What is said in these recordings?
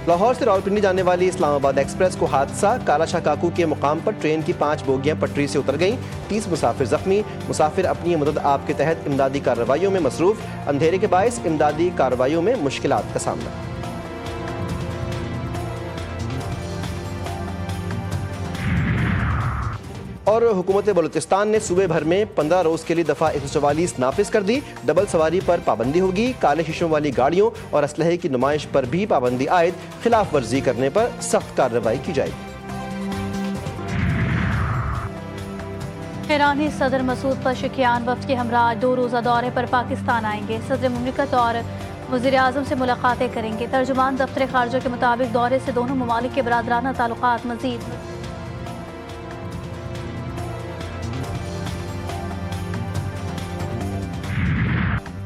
لاہور سے راولپنڈی جانے والی اسلام آباد ایکسپریس کو حادثہ، کالا شاہ کاکو کے مقام پر ٹرین کی 5 بوگیاں پٹری سے اتر گئیں، 30 مسافر زخمی، مسافر اپنی مدد آپ کے تحت امدادی کارروائیوں میں مصروف، اندھیرے کے باعث امدادی کارروائیوں میں مشکلات کا سامنا۔ اور حکومت بلوچستان نے صوبے بھر میں 15 روز کے لیے دفعہ 144 نافذ کر دی، ڈبل سواری پر پابندی ہوگی، کالے شیشوں والی گاڑیوں اور اسلحے کی نمائش پر بھی پابندی عائد، خلاف ورزی کرنے پر سخت کارروائی کی جائے گی۔ ایرانی صدر مسعود پزشکیان وفد کے ہمراہ 2 روزہ دورے پر پاکستان آئیں گے، صدر مملکت اور وزیر اعظم سے ملاقاتیں کریں گے۔ ترجمان دفتر خارجہ کے مطابق دورے سے دونوں ممالک کے برادرانہ تعلقات مزید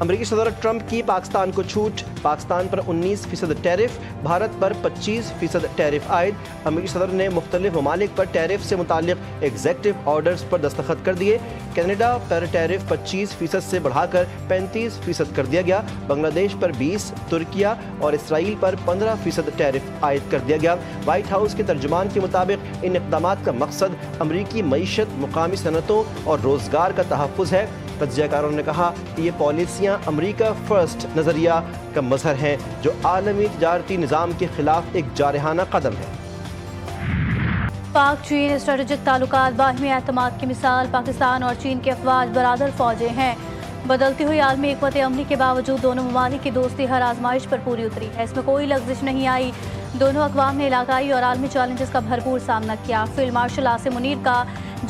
امریکی صدر ٹرمپ کی پاکستان کو چھوٹ، پاکستان پر 19% ٹیرف، بھارت پر 25% ٹیرف عائد۔ امریکی صدر نے مختلف ممالک پر ٹیرف سے متعلق ایگزیکٹو آرڈرز پر دستخط کر دیے۔ کینیڈا پر ٹیرف 25% سے بڑھا کر 35% کر دیا گیا، بنگلہ دیش پر 20%، ترکیہ اور اسرائیل پر 15% ٹیرف عائد کر دیا گیا۔ وائٹ ہاؤس کے ترجمان کے مطابق ان اقدامات کا مقصد امریکی معیشت، مقامی صنعتوں اور روزگار کا تحفظ ہے۔ تجزیہ کاروں نے کہا کہ یہ پالیسیاں امریکہ فرسٹ نظریہ کا مظہر ہیں، جو عالمی تجارتی نظام کے خلاف ایک جارحانہ قدم ہے۔ پاک چین اسٹریٹجک تعلقات باہمی اعتماد کی مثال، پاکستان اور چین کے افواج برادر فوجیں ہیں۔ بدلتی ہوئی عالمی حکمت عملی کے باوجود دونوں ممالک کی دوستی ہر آزمائش پر پوری اتری ہے، اس میں کوئی لغزش نہیں آئی۔ دونوں اقوام نے علاقائی اور عالمی چیلنجز کا بھرپور سامنا کیا۔ فیلڈ مارشل عاصم منیر کا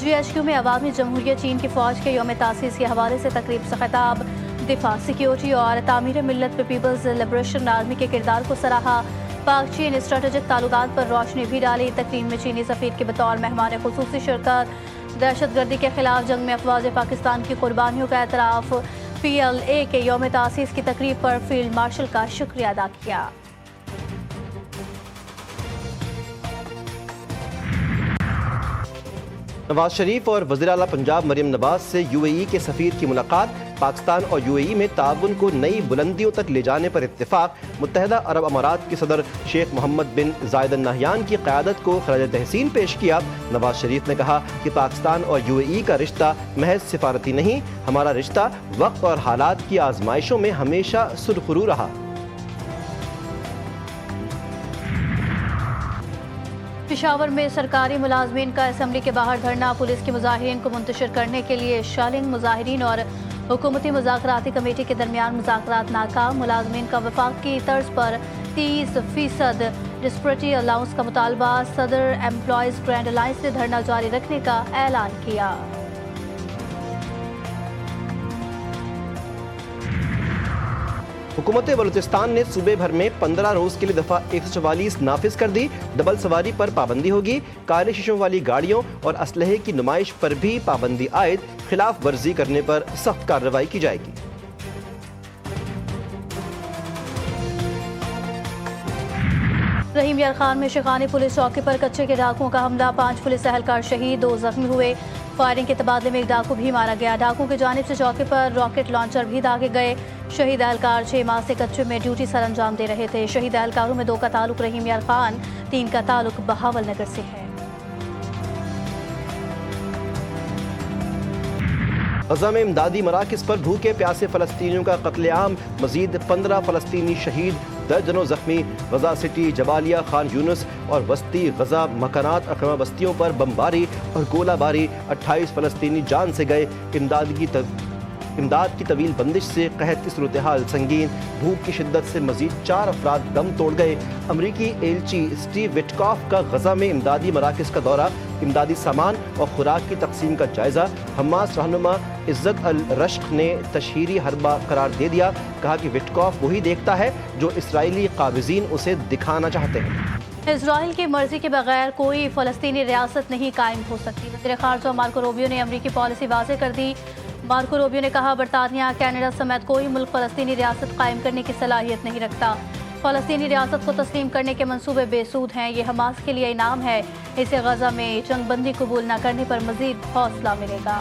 GHQ میں عوامی جمہوریہ چین کی فوج کے یوم تاسیس کے حوالے سے تقریب سے خطاب، دفاع، سیکیورٹی اور تعمیر ملت پہ پیپلز لبریشن آرمی کے کردار کو سراہا۔ پاک چین اسٹریٹجک تعلقات پر روشنی بھی ڈالی۔ تقریب میں چینی سفیر کے بطور مہمان خصوصی شرکت، دہشت گردی کے خلاف جنگ میں افواج پاکستان کی قربانیوں کا اعتراف، PLA کے یوم تاسیس کی تقریب پر فیلڈ مارشل کا شکریہ ادا کیا۔ نواز شریف اور وزیر اعلیٰ پنجاب مریم نواز سے UAE کے سفیر کی ملاقات، پاکستان اور UAE میں تعاون کو نئی بلندیوں تک لے جانے پر اتفاق۔ متحدہ عرب امارات کے صدر شیخ محمد بن زاید ال نہیان کی قیادت کو خراج تحسین پیش کیا۔ نواز شریف نے کہا کہ پاکستان اور UAE کا رشتہ محض سفارتی نہیں، ہمارا رشتہ وقت اور حالات کی آزمائشوں میں ہمیشہ سرخرو رہا۔ پشاور میں سرکاری ملازمین کا اسمبلی کے باہر دھرنا، پولیس کے مظاہرین کو منتشر کرنے کے لیے شالنگ، مظاہرین اور حکومتی مذاکراتی کمیٹی کے درمیان مذاکرات ناکام۔ ملازمین کا وفاق کی طرز پر 30% ڈسپرٹی الاؤنس کا مطالبہ، صدر ایمپلائیز گرینڈ الائنس نے دھرنا جاری رکھنے کا اعلان کیا۔ حکومت بلوچستان نے صوبے بھر میں 15 روز کے لیے دفعہ 144 نافذ کر دی، ڈبل سواری پر پابندی ہوگی، کالے شیشوں والی گاڑیوں اور اسلحے کی نمائش پر بھی پابندی عائد، خلاف ورزی کرنے پر سخت کارروائی کی جائے گی۔ رحیم یار خان میں شیخانی پولیس چوکی پر کچے کے ڈاکوؤں کا حملہ، 5 پولیس اہلکار شہید، 2 زخمی ہوئے۔ فائرنگ کے تبادلے میں ایک ڈاکو بھی مارا گیا۔ ڈاکوؤں کی جانب سے چوکی پر راکٹ لانچر بھی داغے گئے۔ شہید اہلکار 6 ماہ سے کچے میں ڈیوٹی سر انجام دے رہے تھے۔ شہید اہلکاروں میں 2 کا تعلق رحیم یار خان، 3 کا تعلق بہاول نگر سے ہے۔ غزہ میں امدادی مراکز پر بھوکے پیاسے فلسطینیوں کا قتل عام، مزید 15 فلسطینی شہید، درجنوں زخمی۔ غزہ سٹی، جبالیہ، خان یونس اور وسطی غزہ مکانات اقامہ بستیوں پر بمباری اور گولہ باری، 28 فلسطینی جان سے گئے۔ امداد کی طویل بندش سے قحط کی صورتحال سنگین، بھوک کی شدت سے مزید 4 افراد دم توڑ گئے۔ امریکی ایلچی اسٹیو وٹکاف کا غزہ میں امدادی مراکز کا دورہ، امدادی سامان اور خوراک کی تقسیم کا جائزہ۔ حماس رہنما عزت الرشق نے تشہیری حربہ قرار دے دیا، کہا کہ وٹکاف وہی دیکھتا ہے جو اسرائیلی قابضین اسے دکھانا چاہتے ہیں۔ اسرائیل کی مرضی کے بغیر کوئی فلسطینی ریاست نہیں قائم ہو سکتی، وزیر خارجہ مارکو روبیو نے امریکی پالیسی واضح کر دی۔ مارکو روبیو نے کہا برطانیہ، کینیڈا سمیت کوئی ملک فلسطینی ریاست قائم کرنے کی صلاحیت نہیں رکھتا۔ فلسطینی ریاست کو تسلیم کرنے کے منصوبے بے سود ہیں، یہ حماس کے لیے انعام ہے، اسے غزہ میں جنگ بندی قبول نہ کرنے پر مزید حوصلہ ملے گا۔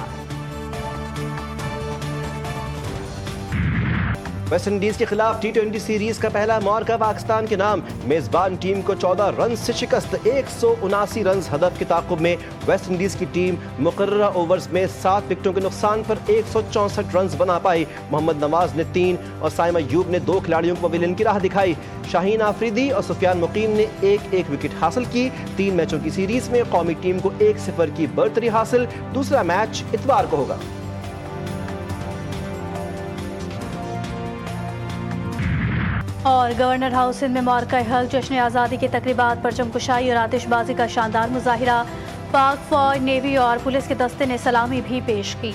ویسٹ انڈیز کے خلاف ٹی20 سیریز کا پہلا معرکہ پاکستان کے نام، میزبان ٹیم کو 14 رنز سے شکست، 179 رنز ہدف کے تعاقب میں ویسٹ انڈیز کی ٹیم مقررہ اوورز میں 7 وکٹوں کے نقصان پر 164 رنز بنا پائی۔ محمد نواز نے 3 اور سائم ایوب نے 2 کھلاڑیوں کو پویلین کی راہ دکھائی۔ شاہین آفریدی اور سفیان مقیم نے ایک وکٹ حاصل کی۔ 3 میچوں کی سیریز میں قومی ٹیم کو 1-0 کی برتری حاصل۔ دوسرا میچ اتوار کو ہوگا۔ اور گورنر ہاؤس سندھ میں معرکہ حق جشن آزادی کی تقریبات، پرچم کشائی اور آتش بازی کا شاندار مظاہرہ۔ پاک فوج، نیوی اور پولیس کے دستے نے سلامی بھی پیش کی۔